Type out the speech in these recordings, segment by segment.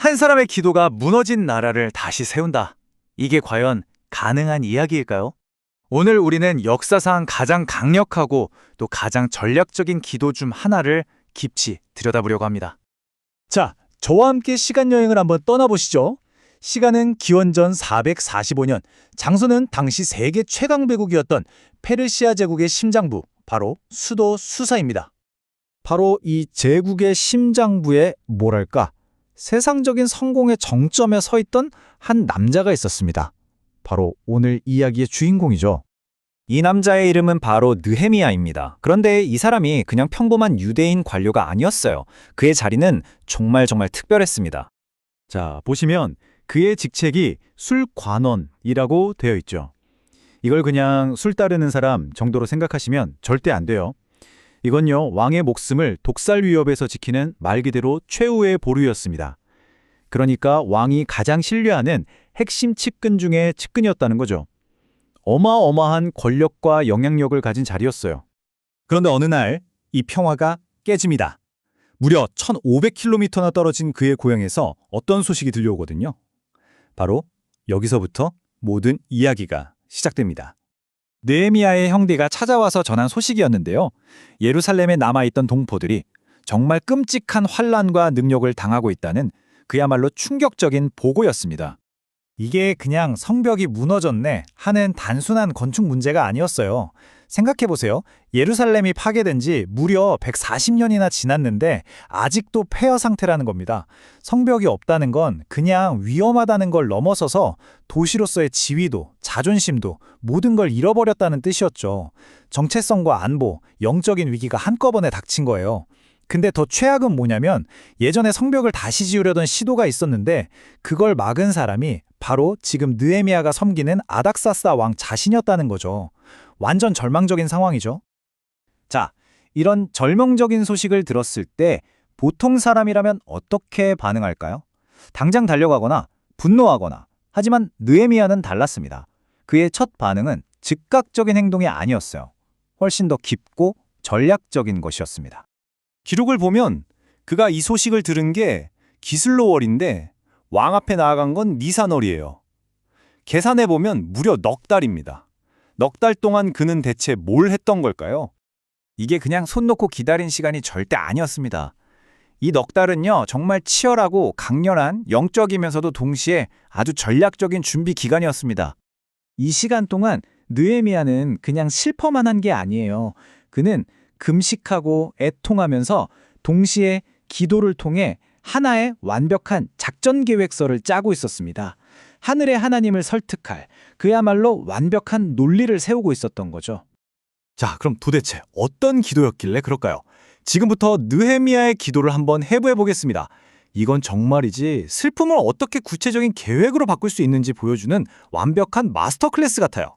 한 사람의 기도가 무너진 나라를 다시 세운다. 이게 과연 가능한 이야기일까요? 오늘 우리는 역사상 가장 강력하고 또 가장 전략적인 기도 중 하나를 깊이 들여다보려고 합니다. 자, 저와 함께 시간여행을 한번 떠나보시죠. 시간은 기원전 445년, 장소는 당시 세계 최강 배국이었던 페르시아 제국의 심장부, 바로 수도 수사입니다. 바로 이 제국의 심장부에 뭐랄까, 세상적인 성공의 정점에 서 있던 한 남자가 있었습니다. 바로 오늘 이야기의 주인공이죠. 이 남자의 이름은 바로 느헤미야입니다. 그런데 이 사람이 그냥 평범한 유대인 관료가 아니었어요. 그의 자리는 정말 특별했습니다. 자, 보시면 그의 직책이 술관원이라고 되어 있죠. 이걸 그냥 술 따르는 사람 정도로 생각하시면 절대 안 돼요. 이건요, 왕의 목숨을 독살 위협에서 지키는 말 그대로 최후의 보루였습니다. 그러니까 왕이 가장 신뢰하는 핵심 측근 중에 측근이었다는 거죠. 어마어마한 권력과 영향력을 가진 자리였어요. 그런데 어느 날 이 평화가 깨집니다. 무려 1500km나 떨어진 그의 고향에서 어떤 소식이 들려오거든요. 바로 여기서부터 모든 이야기가 시작됩니다. 느헤미야의 형제가 찾아와서 전한 소식이었는데요. 예루살렘에 남아있던 동포들이 정말 끔찍한 환란과 능력을 당하고 있다는 그야말로 충격적인 보고였습니다. 이게 그냥 성벽이 무너졌네 하는 단순한 건축 문제가 아니었어요. 생각해보세요. 예루살렘이 파괴된 지 무려 140년이나 지났는데 아직도 폐허 상태라는 겁니다. 성벽이 없다는 건 그냥 위험하다는 걸 넘어서서 도시로서의 지위도, 자존심도 모든 걸 잃어버렸다는 뜻이었죠. 정체성과 안보, 영적인 위기가 한꺼번에 닥친 거예요. 근데 더 최악은 뭐냐면 예전에 성벽을 다시 지으려던 시도가 있었는데 그걸 막은 사람이 바로 지금 느헤미야가 섬기는 아닥사스다 왕 자신이었다는 거죠. 완전 절망적인 상황이죠. 자, 이런 절망적인 소식을 들었을 때 보통 사람이라면 어떻게 반응할까요? 당장 달려가거나 분노하거나. 하지만 느헤미야는 달랐습니다. 그의 첫 반응은 즉각적인 행동이 아니었어요. 훨씬 더 깊고 전략적인 것이었습니다. 기록을 보면 그가 이 소식을 들은 게 기슬로월인데 왕 앞에 나아간 건 니산월이에요. 계산해보면 무려 넉 달입니다. 넉 달 동안 그는 대체 뭘 했던 걸까요? 이게 그냥 손 놓고 기다린 시간이 절대 아니었습니다. 이 넉 달은요, 정말 치열하고 강렬한 영적이면서도 동시에 아주 전략적인 준비 기간이었습니다. 이 시간 동안 느헤미야는 그냥 슬퍼만 한 게 아니에요. 그는 금식하고 애통하면서 동시에 기도를 통해 하나의 완벽한 작전 계획서를 짜고 있었습니다. 하늘의 하나님을 설득할 그야말로 완벽한 논리를 세우고 있었던 거죠. 자, 그럼 도대체 어떤 기도였길래 그럴까요? 지금부터 느헤미야의 기도를 한번 해부해 보겠습니다. 이건 정말이지 슬픔을 어떻게 구체적인 계획으로 바꿀 수 있는지 보여주는 완벽한 마스터 클래스 같아요.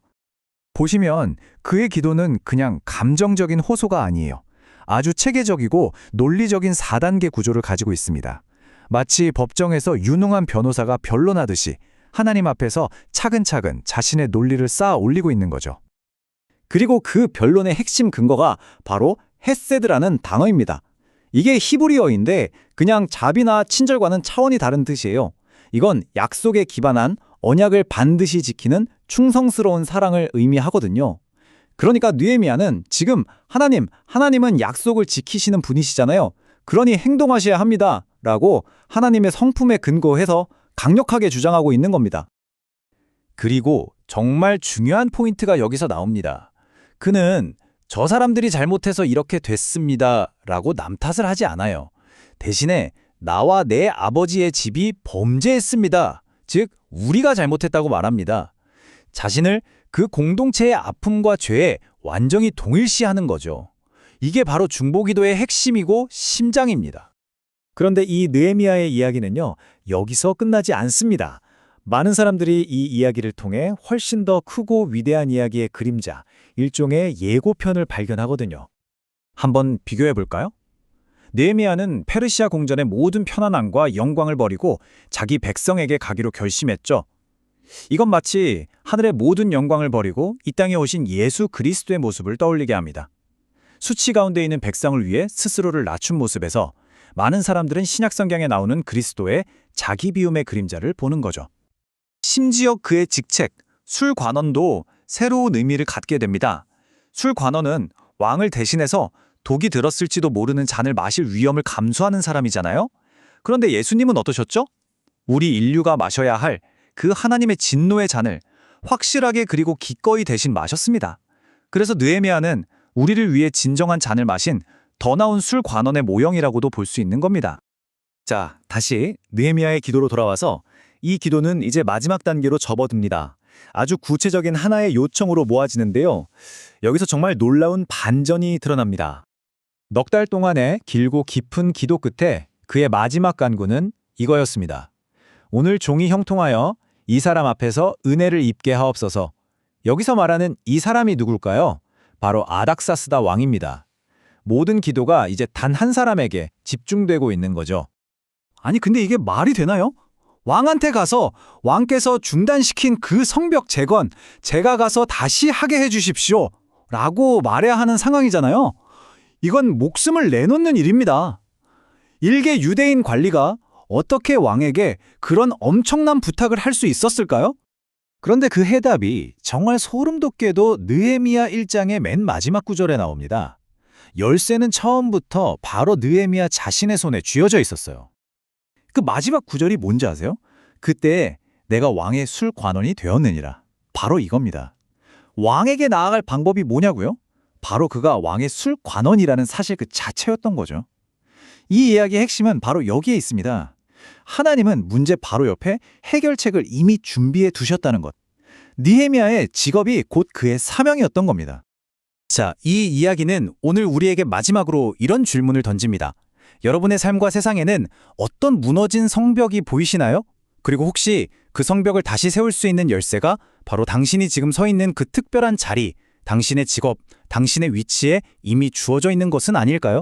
보시면 그의 기도는 그냥 감정적인 호소가 아니에요. 아주 체계적이고 논리적인 4단계 구조를 가지고 있습니다. 마치 법정에서 유능한 변호사가 변론하듯이 하나님 앞에서 차근차근 자신의 논리를 쌓아 올리고 있는 거죠. 그리고 그 변론의 핵심 근거가 바로 헤세드라는 단어입니다. 이게 히브리어인데 그냥 자비나 친절과는 차원이 다른 뜻이에요. 이건 약속에 기반한 언약을 반드시 지키는 충성스러운 사랑을 의미하거든요. 그러니까 느헤미야는 지금 하나님은 약속을 지키시는 분이시잖아요. 그러니 행동하셔야 합니다. 라고 하나님의 성품에 근거해서 강력하게 주장하고 있는 겁니다. 그리고 정말 중요한 포인트가 여기서 나옵니다. 그는 저 사람들이 잘못해서 이렇게 됐습니다. 라고 남 탓을 하지 않아요. 대신에 나와 내 아버지의 집이 범죄했습니다. 즉, 우리가 잘못했다고 말합니다. 자신을 그 공동체의 아픔과 죄에 완전히 동일시하는 거죠. 이게 바로 중보기도의 핵심이고 심장입니다. 그런데 이 느헤미야의 이야기는요, 여기서 끝나지 않습니다. 많은 사람들이 이 이야기를 통해 훨씬 더 크고 위대한 이야기의 그림자, 일종의 예고편을 발견하거든요. 한번 비교해 볼까요? 느헤미야는 페르시아 궁전의 모든 편안함과 영광을 버리고 자기 백성에게 가기로 결심했죠. 이건 마치 하늘의 모든 영광을 버리고 이 땅에 오신 예수 그리스도의 모습을 떠올리게 합니다. 수치 가운데 있는 백성을 위해 스스로를 낮춘 모습에서 많은 사람들은 신약 성경에 나오는 그리스도의 자기 비움의 그림자를 보는 거죠. 심지어 그의 직책, 술관원도 새로운 의미를 갖게 됩니다. 술관원은 왕을 대신해서 독이 들었을지도 모르는 잔을 마실 위험을 감수하는 사람이잖아요. 그런데 예수님은 어떠셨죠? 우리 인류가 마셔야 할 그 하나님의 진노의 잔을 확실하게 그리고 기꺼이 대신 마셨습니다. 그래서 느헤미야는 우리를 위해 진정한 잔을 마신 더 나은 술관원의 모형이라고도 볼 수 있는 겁니다. 자, 다시 느헤미야의 기도로 돌아와서 이 기도는 이제 마지막 단계로 접어듭니다. 아주 구체적인 하나의 요청으로 모아지는데요. 여기서 정말 놀라운 반전이 드러납니다. 넉 달 동안의 길고 깊은 기도 끝에 그의 마지막 간구는 이거였습니다. 오늘 종이 형통하여 이 사람 앞에서 은혜를 입게 하옵소서. 여기서 말하는 이 사람이 누굴까요? 바로 아닥사스다 왕입니다. 모든 기도가 이제 단 한 사람에게 집중되고 있는 거죠. 아니 근데 이게 말이 되나요? 왕한테 가서 왕께서 중단시킨 그 성벽 재건 제가 가서 다시 하게 해주십시오 라고 말해야 하는 상황이잖아요. 이건 목숨을 내놓는 일입니다. 일개 유대인 관리가 어떻게 왕에게 그런 엄청난 부탁을 할 수 있었을까요? 그런데 그 해답이 정말 소름 돋게도 느헤미야 1장의 맨 마지막 구절에 나옵니다. 열쇠는 처음부터 바로 느헤미야 자신의 손에 쥐어져 있었어요. 그 마지막 구절이 뭔지 아세요? 그때 내가 왕의 술관원이 되었느니라. 바로 이겁니다. 왕에게 나아갈 방법이 뭐냐고요? 바로 그가 왕의 술관원이라는 사실 그 자체였던 거죠. 이 이야기의 핵심은 바로 여기에 있습니다. 하나님은 문제 바로 옆에 해결책을 이미 준비해 두셨다는 것. 느헤미야의 직업이 곧 그의 사명이었던 겁니다. 자, 이 이야기는 오늘 우리에게 마지막으로 이런 질문을 던집니다. 여러분의 삶과 세상에는 어떤 무너진 성벽이 보이시나요? 그리고 혹시 그 성벽을 다시 세울 수 있는 열쇠가 바로 당신이 지금 서 있는 그 특별한 자리, 당신의 직업, 당신의 위치에 이미 주어져 있는 것은 아닐까요?